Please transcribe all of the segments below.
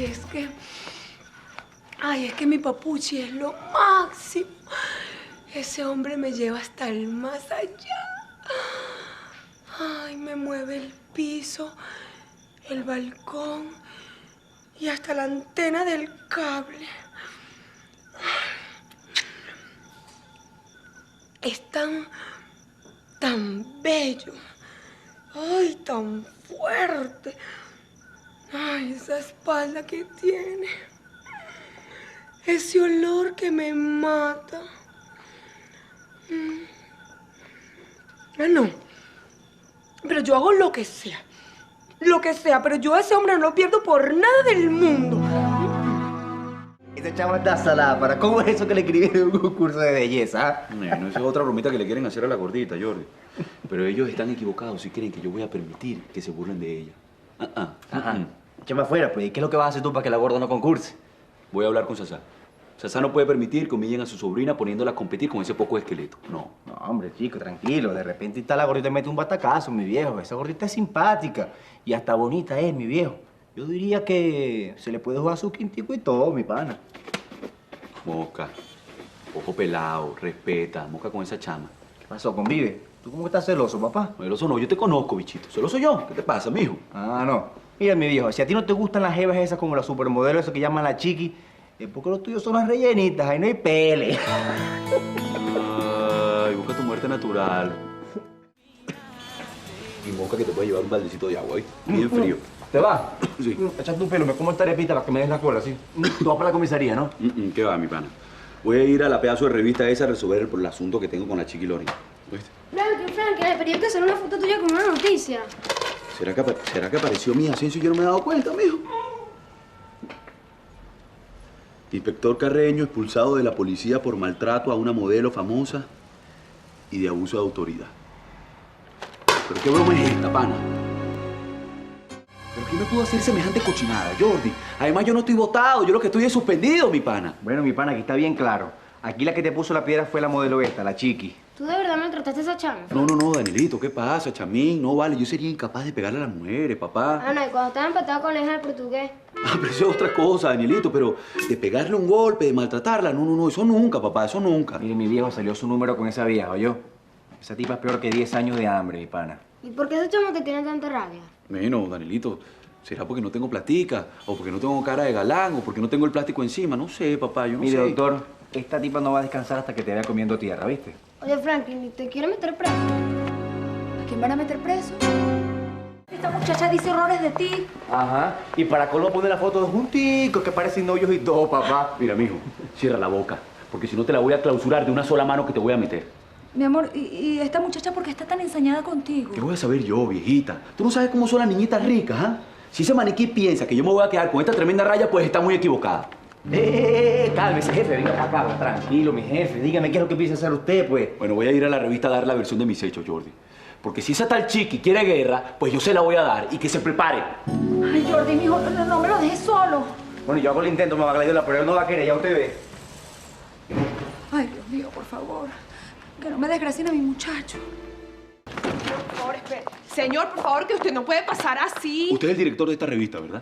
es que... Ay, es que mi papuchi es lo máximo. Ese hombre me lleva hasta el más allá. Ay, me mueve el piso, el balcón y hasta la antena del cable. Es tan bello. Ay, tan fuerte. Ay, esa espalda que tiene. Ese olor que me mata. Ah, no. Pero yo hago lo que sea. Lo que sea, pero yo a ese hombre no lo pierdo por nada del mundo. Esa chama está salada. ¿Para cómo es eso que le escribieron en un concurso de belleza? Bueno, esa es otra bromita que le quieren hacer a la gordita, Jordi. Pero ellos están equivocados si creen que yo voy a permitir que se burlen de ella. Ajá. Échame afuera, pues. ¿Y qué es lo que vas a hacer tú para que la gorda no concurse? Voy a hablar con Sasá. Sasá no puede permitir que humillen a su sobrina poniéndola a competir con ese poco esqueleto. No. No, hombre, chico, tranquilo. De repente está la gordita y mete un batacazo, mi viejo. Esa gordita es simpática y hasta bonita es, mi viejo. Yo diría que se le puede jugar su quintico y todo, mi pana. Mosca, ojo pelado, respeta, mosca con esa chama. ¿Qué pasó, convive? ¿Tú cómo estás celoso, papá? No, celoso no, yo te conozco, bichito. Celoso yo. ¿Qué te pasa, mijo? Ah, no. Mira, mi viejo, si a ti no te gustan las jevas esas como la supermodelo, eso que llaman la chiqui, es porque los tuyos son las rellenitas, ahí no hay pele. Ay, busca tu muerte natural. Y mosca que te puede llevar un baldecito de agua, ¿eh? Bien frío. ¿Te vas? Sí. Échate un pelo, me como esta arepita para que me des la cola, ¿sí? Tú vas para la comisaría, ¿no? ¿Qué va, mi pana? Voy a ir a la pedazo de revista esa a resolver el asunto que tengo con la Chiqui Lori. ¿Viste? Frankie, pero yo que hacer una foto tuya con una noticia. ¿Será que apareció mi Asensio y yo no me he dado cuenta, mijo? Inspector Carreño expulsado de la policía por maltrato a una modelo famosa y de abuso de autoridad. ¿Pero qué broma es esta, pana? ¿Pero quién me pudo hacer semejante cochinada, Jordi? Además, yo no estoy votado, yo lo que estoy es suspendido, mi pana. Bueno, mi pana, aquí está bien claro. Aquí la que te puso la piedra fue la modelo esta, la Chiqui. ¿Tú de verdad maltrataste a esa chama? No, Danielito, ¿qué pasa, chamín? No, vale, yo sería incapaz de pegarle a las mujeres, papá. Ah, no, y cuando estaba empatado con la hija del portugués. Ah, pero eso es otra cosa, Danielito, pero de pegarle un golpe, de maltratarla, no, eso nunca, papá, eso nunca. Mire, mi viejo, salió su número con esa vieja, ¿oyó? Esa tipa es peor que 10 años de hambre, mi pana. ¿Y por qué esa chama te tiene tanta rabia? Bueno, Danielito, será porque no tengo platica, o porque no tengo cara de galán, o porque no tengo el plástico encima, no sé, papá, yo no sé. Mire, doctor, esta tipa no va a descansar hasta que te vea comiendo tierra, ¿viste? Oye, Franklin, ¿te quiere meter preso? ¿A quién van a meter preso? Esta muchacha dice horrores de ti. Ajá. Y para colmo pone la foto de junticos que parecen novios y todo, papá. Mira, mijo, cierra la boca, porque si no te la voy a clausurar de una sola mano que te voy a meter. Mi amor, ¿y esta muchacha por qué está tan ensañada contigo? ¿Qué voy a saber yo, viejita? ¿Tú no sabes cómo son las niñitas ricas, ah? Si ese maniquí piensa que yo me voy a quedar con esta tremenda raya, pues está muy equivocada. Cálmese, jefe, venga para acá, tranquilo, mi jefe. Dígame qué es lo que piensa hacer usted, pues. Bueno, voy a ir a la revista a dar la versión de mis hechos, Jordi. Porque si esa tal Chiqui quiere guerra, pues yo se la voy a dar y que se prepare. Ay, Jordi, mijo, no me lo dejes solo. Bueno, yo hago el intento, mamá Gladiola, pero él no va a querer, ya usted ve. Ay, Dios mío, por favor. Que no me desgracien a mi muchacho. Por favor, espere. Señor, por favor, que usted no puede pasar así. Usted es el director de esta revista, ¿verdad?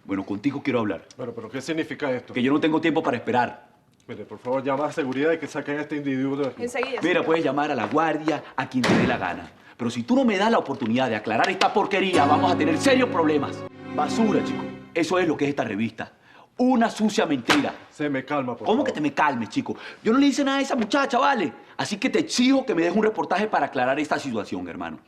Bueno, contigo quiero hablar. Pero ¿qué significa esto? Que yo no tengo tiempo para esperar. Mire, por favor, llama a seguridad y que saquen a este individuo de aquí. Enseguida. Mira, puedes llamar a la guardia, a quien te dé la gana. Pero si tú no me das la oportunidad de aclarar esta porquería, vamos a tener serios problemas. Basura, chico. Eso es lo que es esta revista. Una sucia mentira. Se me calma, por favor. ¿Cómo que te me calmes, chico? Yo no le hice nada a esa muchacha, ¿vale? Así que te exijo que me des un reportaje para aclarar esta situación, hermano.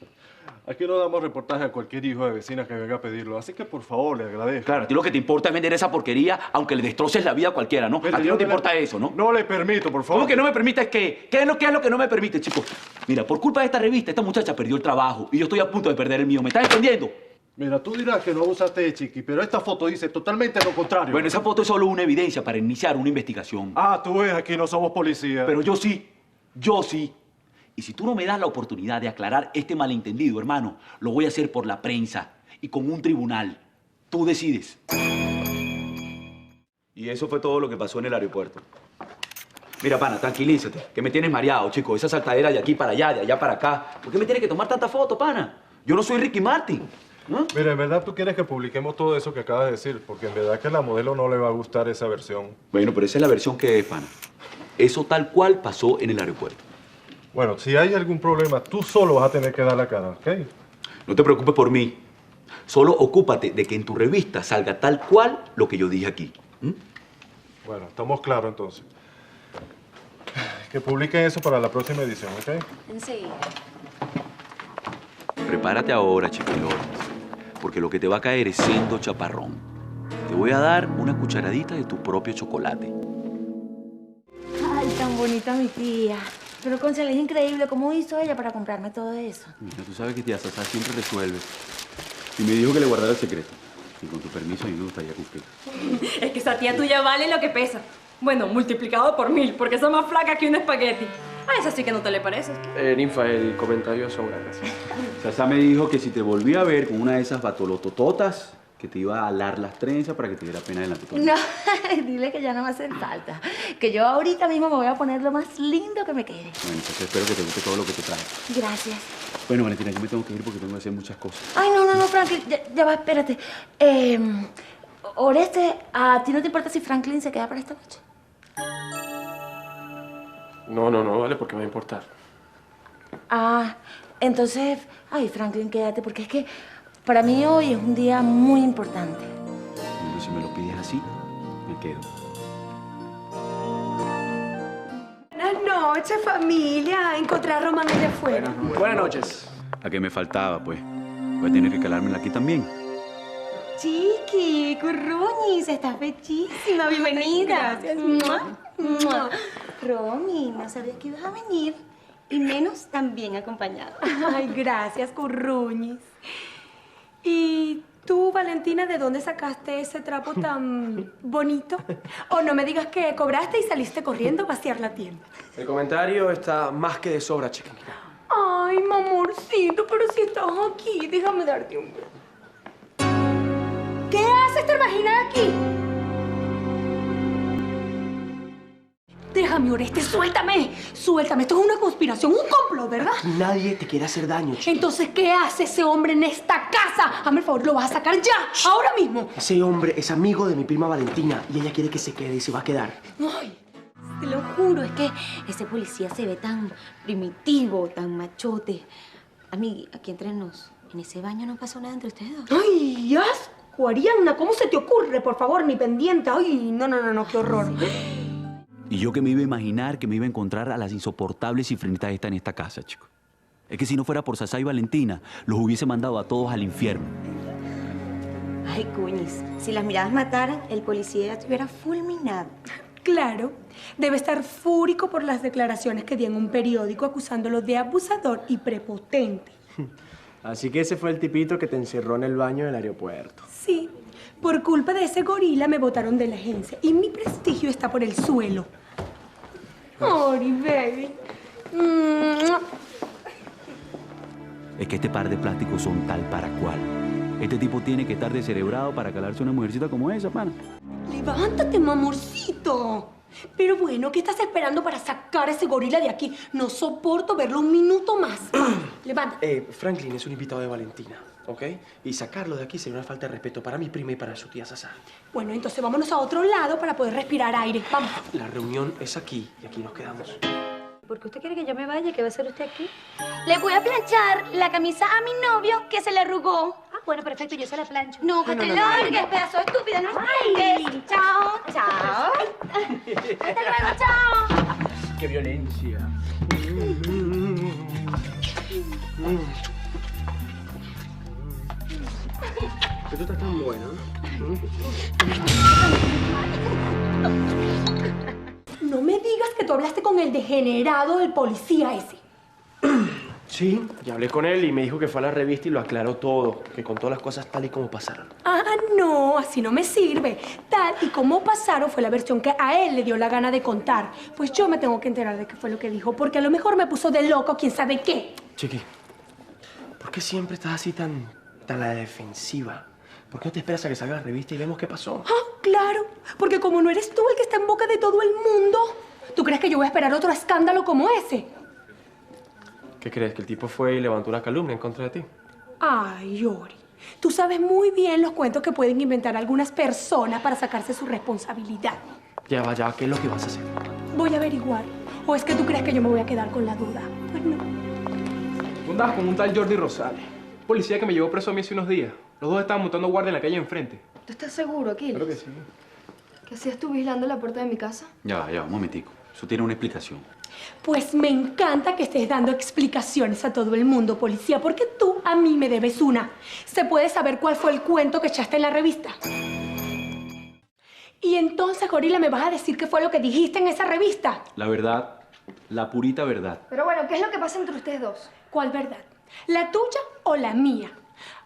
Aquí no damos reportaje a cualquier hijo de vecina que venga a pedirlo, así que por favor, le agradezco. Claro, a ti lo que te importa es vender esa porquería, aunque le destroces la vida a cualquiera, ¿no? Mire, A ti yo no te no le- importa eso, ¿no? No le permito, por favor. ¿Cómo que no me permites qué? ¿Qué es lo que no me permite, chico? Mira, por culpa de esta revista, esta muchacha perdió el trabajo y yo estoy a punto de perder el mío. ¿Me estás entendiendo? Mira, tú dirás que no abusaste de Chiqui, pero esta foto dice totalmente lo contrario. Bueno, esa foto es solo una evidencia para iniciar una investigación. Ah, tú ves, aquí no somos policías. Pero yo sí. Y si tú no me das la oportunidad de aclarar este malentendido, hermano, lo voy a hacer por la prensa y con un tribunal. Tú decides. Y eso fue todo lo que pasó en el aeropuerto. Mira, pana, tranquilízate, que me tienes mareado, chico. Esa saltadera de aquí para allá, de allá para acá. ¿Por qué me tienes que tomar tanta foto, pana? Yo no soy Ricky Martin. Mira, en verdad tú quieres que publiquemos todo eso que acabas de decir, porque en verdad que a la modelo no le va a gustar esa versión. Bueno, pero esa es la versión que es, pana. Eso tal cual pasó en el aeropuerto. Bueno, si hay algún problema, tú solo vas a tener que dar la cara, ¿ok? No te preocupes por mí. Solo ocúpate de que en tu revista salga tal cual lo que yo dije aquí. Bueno, estamos claros entonces. Que publiquen eso para la próxima edición, ¿ok? Enseguida. Prepárate ahora, chiquilón, porque lo que te va a caer es siendo chaparrón. Te voy a dar una cucharadita de tu propio chocolate. Ay, tan bonita mi tía. Pero, cónchale, es increíble cómo hizo ella para comprarme todo eso. Mira, tú sabes que tía Sasá siempre resuelve. Y me dijo que le guardara el secreto. Y con tu permiso, a mí me gustaría cumplir. Es que esa tía tuya vale lo que pesa. Bueno, multiplicado por 1000, porque es más flaca que un espagueti. Ah, esa sí que no te le parece. Ninfa, el comentario sobra, gracias. Sasá me dijo que si te volvía a ver con una de esas batolotototas, que te iba a alar las trenzas para que te diera pena delante de todo. No, dile que ya no me hace falta. Que yo ahorita mismo me voy a poner lo más lindo que me quede. Bueno, entonces espero que te guste todo lo que te trae. Gracias. Bueno, Valentina, yo me tengo que ir porque tengo que hacer muchas cosas. Ay, no, Franklin, ya va, espérate. Oreste, ¿a ti no te importa si Franklin se queda para esta noche? No, vale, porque me va a importar. Ah, entonces, ay, Franklin, quédate, porque es que para mí hoy es un día muy importante. Bueno, si me lo pides así, me quedo. Buenas noches, familia. Encontré a Román allá afuera. Buenas noches. La que me faltaba, pues. Voy a tener que calármela aquí también. Chiqui, Curruñis, estás bellísima, bienvenida. Gracias. Romy, no sabía que ibas a venir, y menos tan bien acompañada. Ay, gracias, Curruñis. ¿Y tú, Valentina, de dónde sacaste ese trapo tan bonito? O no me digas que cobraste y saliste corriendo a vaciar la tienda. El comentario está más que de sobra, chiquitita. Ay, mi amorcito, pero si estás aquí, déjame darte un beso. ¿Qué hace esta marginada aquí? Déjame, Oreste, suéltame. Suéltame. Esto es una conspiración, un complot, ¿verdad? Nadie te quiere hacer daño, chiquita. Entonces, ¿qué hace ese hombre en esta casa? Hazme el favor, lo vas a sacar ya, ahora mismo. Ese hombre es amigo de mi prima Valentina y ella quiere que se quede y se va a quedar. Ay, Te lo juro, es que ese policía se ve tan primitivo, tan machote. Amigui, aquí entre nos, en ese baño no pasó nada entre ustedes dos. ay, asco, Arianna, ¿cómo se te ocurre? Por favor, ni pendiente. Ay, no, qué horror. Y yo que me iba a imaginar que me iba a encontrar a las insoportables cifrinitas estas en esta casa, chico. Es que si no fuera por Sasá y Valentina, los hubiese mandado a todos al infierno. Ay, cuñis, si las miradas mataran, el policía ya te hubiera fulminado. Claro, debe estar fúrico por las declaraciones que di en un periódico acusándolo de abusador y prepotente. Así que ese fue el tipito que te encerró en el baño del aeropuerto. Sí, por culpa de ese gorila me botaron de la agencia y mi prestigio está por el suelo. Ori, baby. Es que este par de plásticos son tal para cual. Este tipo tiene que estar descerebrado para calarse una mujercita como esa, pana. Levántate, mamorcito. Pero bueno, ¿qué estás esperando para sacar a ese gorila de aquí? No soporto verlo un minuto más. Levántate. Franklin es un invitado de Valentina, ¿ok? Y sacarlo de aquí sería una falta de respeto para mi prima y para su tía Sasá. Bueno, entonces vámonos a otro lado para poder respirar aire. Vamos. La reunión es aquí y aquí nos quedamos. ¿Por qué usted quiere que yo me vaya? ¿Qué va a hacer usted aquí? Le voy a planchar la camisa a mi novio que se le arrugó. Ah, bueno, perfecto, yo se la plancho. No, que te largues, pedazo de estúpida, no expliques. Chao, chao. Hasta luego, chao. ¡Qué violencia! Esto está tan bueno. No me digas que tú hablaste con el degenerado del policía ese. Sí, ya hablé con él y me dijo que fue a la revista y lo aclaró todo, que contó las cosas tal y como pasaron. Ah, no, así no me sirve. Tal y como pasaron fue la versión que a él le dio la gana de contar. Pues yo me tengo que enterar de qué fue lo que dijo, porque a lo mejor me puso de loco, quién sabe qué. Chiqui, ¿por qué siempre estás así tan a la defensiva? ¿Por qué no te esperas a que salga la revista y vemos qué pasó? Ah, claro, porque como no eres tú el que está en boca de todo el mundo, ¿tú crees que yo voy a esperar otro escándalo como ese? ¿Qué crees? ¿Que el tipo fue y levantó una calumnia en contra de ti? Ay, Yori, Tú sabes muy bien los cuentos que pueden inventar algunas personas para sacarse su responsabilidad. Ya va, ¿qué es lo que vas a hacer? Voy a averiguar. ¿O es que tú crees que yo me voy a quedar con la duda? Pues no. Tú andabas con un tal Jordi Rosales, policía que me llevó preso a mí hace unos días. Los dos estaban montando guardia en la calle enfrente. ¿Tú estás seguro, Aquiles? Claro que sí. ¿Qué hacías tú vigilando la puerta de mi casa? Ya va, un momentico. Eso tiene una explicación. Pues me encanta que estés dando explicaciones a todo el mundo, policía, porque tú a mí me debes una. ¿Se puede saber cuál fue el cuento que echaste en la revista? Y entonces, Gorila, ¿me vas a decir qué fue lo que dijiste en esa revista? La verdad, la purita verdad. Pero bueno, ¿qué es lo que pasa entre ustedes dos? ¿Cuál verdad? ¿La tuya o la mía?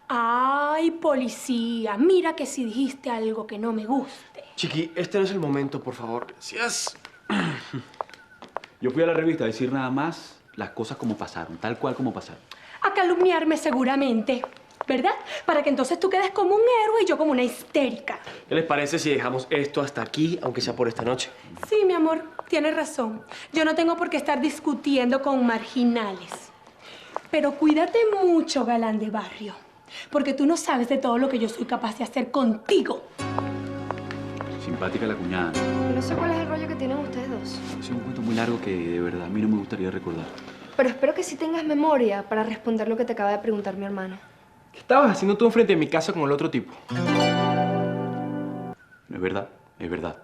Ay, policía, mira que si dijiste algo que no me guste. Chiqui, este no es el momento, por favor. Gracias. Yo fui a la revista a decir nada más las cosas como pasaron, tal cual como pasaron. A calumniarme seguramente, ¿verdad? Para que entonces tú quedes como un héroe y yo como una histérica. ¿Qué les parece si dejamos esto hasta aquí, aunque sea por esta noche? Sí, mi amor, tienes razón. Yo no tengo por qué estar discutiendo con marginales. Pero cuídate mucho, galán de barrio, porque tú no sabes de todo lo que yo soy capaz de hacer contigo. Simpática la cuñada, ¿no? No sé cuál es el rollo que tienen ustedes dos. Es un cuento muy largo que de verdad a mí no me gustaría recordar. Pero espero que sí tengas memoria para responder lo que te acaba de preguntar mi hermano. ¿Qué estabas haciendo tú enfrente de mi casa con el otro tipo? Es verdad, es verdad.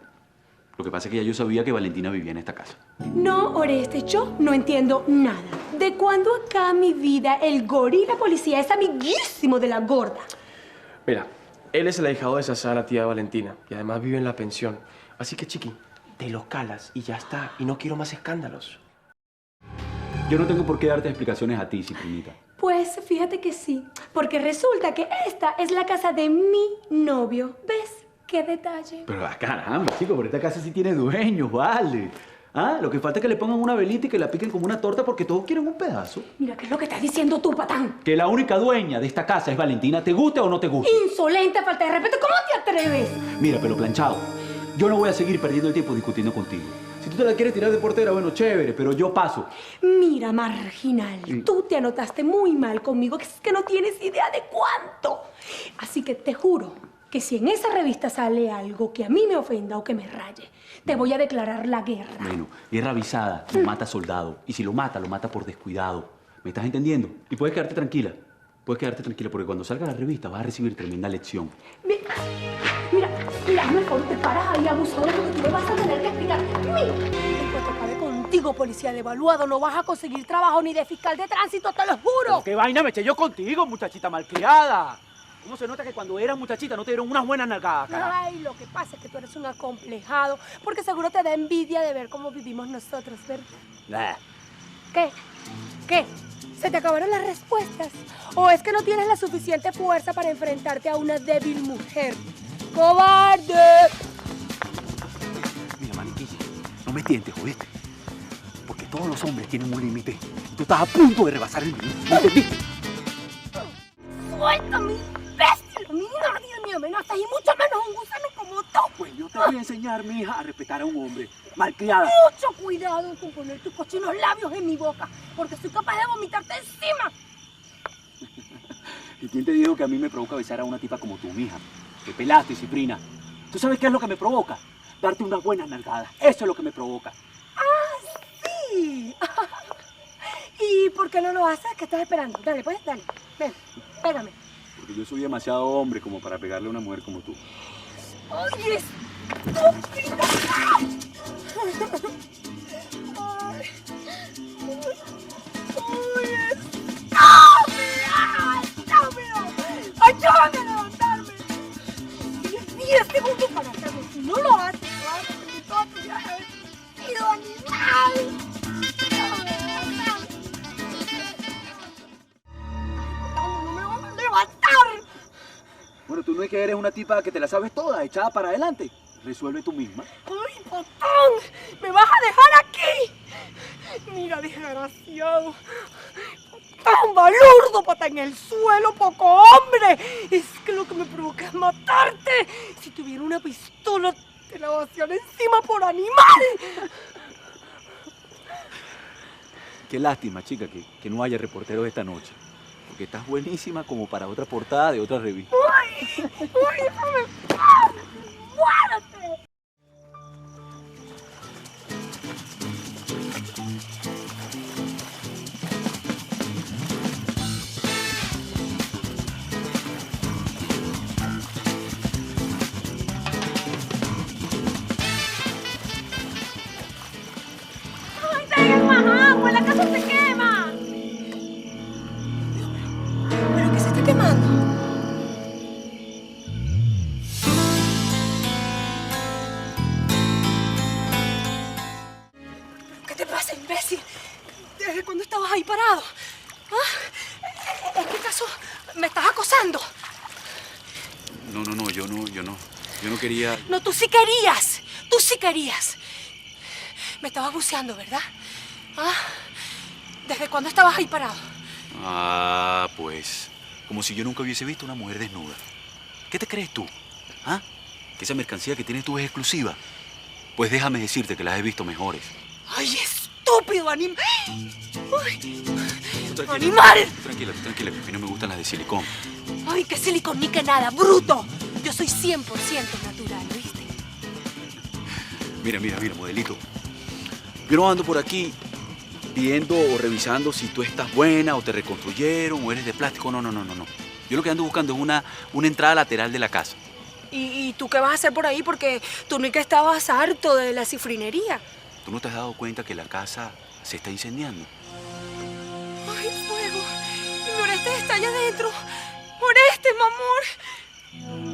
Lo que pasa es que ya yo sabía que Valentina vivía en esta casa. No, Oreste, yo no entiendo nada. ¿De cuándo acá, mi vida, el gorila policía es amiguísimo de la gorda? Mira, él es el ahijado de esa sana tía Valentina y además vive en la pensión. Así que, Chiqui, te lo calas y ya está. Y no quiero más escándalos. Yo no tengo por qué darte explicaciones a ti, Ciprinita. Pues fíjate que sí, porque resulta que esta es la casa de mi novio. ¿Ves? ¡Qué detalle! Pero caramba, chico, pero esta casa sí tiene dueños, vale. Ah, lo que falta es que le pongan una velita y que la piquen como una torta porque todos quieren un pedazo. Mira, ¿qué es lo que estás diciendo tú, patán? Que la única dueña de esta casa es Valentina, ¿te guste o no te guste? Insolente, falta de respeto, ¿cómo te atreves? Mira, pelo planchado, yo no voy a seguir perdiendo el tiempo discutiendo contigo. Si tú te la quieres tirar de portera, bueno, chévere, pero yo paso. Mira, marginal, tú te anotaste muy mal conmigo, que es que no tienes idea de cuánto. Así que te juro que si en esa revista sale algo que a mí me ofenda o que me raye, te voy a declarar la guerra. Bueno, guerra avisada no mata soldado. Y si lo mata por descuidado. ¿Me estás entendiendo? Y puedes quedarte tranquila. Puedes quedarte tranquila porque cuando salga la revista vas a recibir tremenda lección. Mira, mejor te paras ahí, abusador, porque tú me vas a tener que explicar. Mira, en cuanto acabe contigo, policía devaluado, no vas a conseguir trabajo ni de fiscal de tránsito, te lo juro. ¿Qué vaina me eché yo contigo, muchachita malcriada? ¿Cómo se nota que cuando eras muchachita no te dieron unas buenas nalgadas, cara? Ay, lo que pasa es que tú eres un acomplejado, porque seguro te da envidia de ver cómo vivimos nosotros, ¿verdad? ¿Qué? ¿Qué? ¿Se te acabaron las respuestas? ¿O es que no tienes la suficiente fuerza para enfrentarte a una débil mujer? ¡Cobarde! Mira, maniquilla, no me tientes, ¿oíste? Porque todos los hombres tienen un límite. Tú estás a punto de rebasar el mío. ¿Me entendiste? ¡Suéltame, imbécil! A mí nadie me amenaza y mucho menos un gusano como tú. Pues yo te voy a enseñar, mija, a respetar a un hombre. Malcriada. Mucho cuidado con poner tus cochinos labios en mi boca, porque soy capaz de vomitarte encima. ¿Y quién te dijo que a mí me provoca besar a una tipa como tú, mija? Te pelaste, Ciprina. ¿Tú sabes qué es lo que me provoca? Darte una buena nalgada. Eso es lo que me provoca. ¡Ah, sí! ¿Y por qué no lo haces? ¿Qué estás esperando? Dale, pues, dale. Ven, pégame. Porque yo soy demasiado hombre como para pegarle a una mujer como tú. ¡Oye, estúpida! ¡Ay! ¡Oye, estúpida! ¡Ayúdame a levantarme! Tienes 10 segundos para hacerlo. Si no lo haces, vas a tener toda tu vida vestido animal. No me van a levantar. Bueno, tú no es que eres una tipa que te la sabes toda, echada para adelante. Resuelve tú misma. ¡Ay, patán! ¡Me vas a dejar aquí! Mira, desgraciado. ¡Tan balurdo, pata en el suelo, poco hombre! Es que lo que me provoca es matarte. Si tuviera una pistola, te la vaciara encima por animal. Qué lástima, chica, que no haya reporteros esta noche. porque estás buenísima como para otra portada de otra revista. ¡Uy! ¡Uy, déjame! ¡Muérate! ¡Ay, traigan más agua! ¡La casa se quema! ¿Pero qué se está quemando? ¿Qué te pasa, imbécil? ¿Desde cuándo estabas ahí parado? ¿Ah? ¿En qué caso me estás acosando? No, yo no quería... No, tú sí querías. Tú sí querías. Me estabas buceando, ¿verdad? ¿Ah? ¿Desde cuándo estabas ahí parado? Ah, pues... Como si yo nunca hubiese visto una mujer desnuda. ¿Qué te crees tú? ¿Ah? ¿Que esa mercancía que tienes tú es exclusiva? Pues déjame decirte que las he visto mejores. ¡Ay, estúpido animal! Tranquila, ¡Animal! Tranquila, que a mí no me gustan las de silicón. ¡Ay, qué silicón ni que nada! ¡Bruto! Yo soy 100% natural, ¿viste? Mira, modelito. Yo no ando por aquí viendo o revisando si tú estás buena o te reconstruyeron o eres de plástico. No. Yo lo que ando buscando es una entrada lateral de la casa. ¿Y tú qué vas a hacer por ahí? Porque tú ni que estabas harto de la cifrinería. ¿Tú no te has dado cuenta que la casa se está incendiando? ¡Ay, fuego! Y mi Orestes está allá adentro. ¡Orestes, mi amor!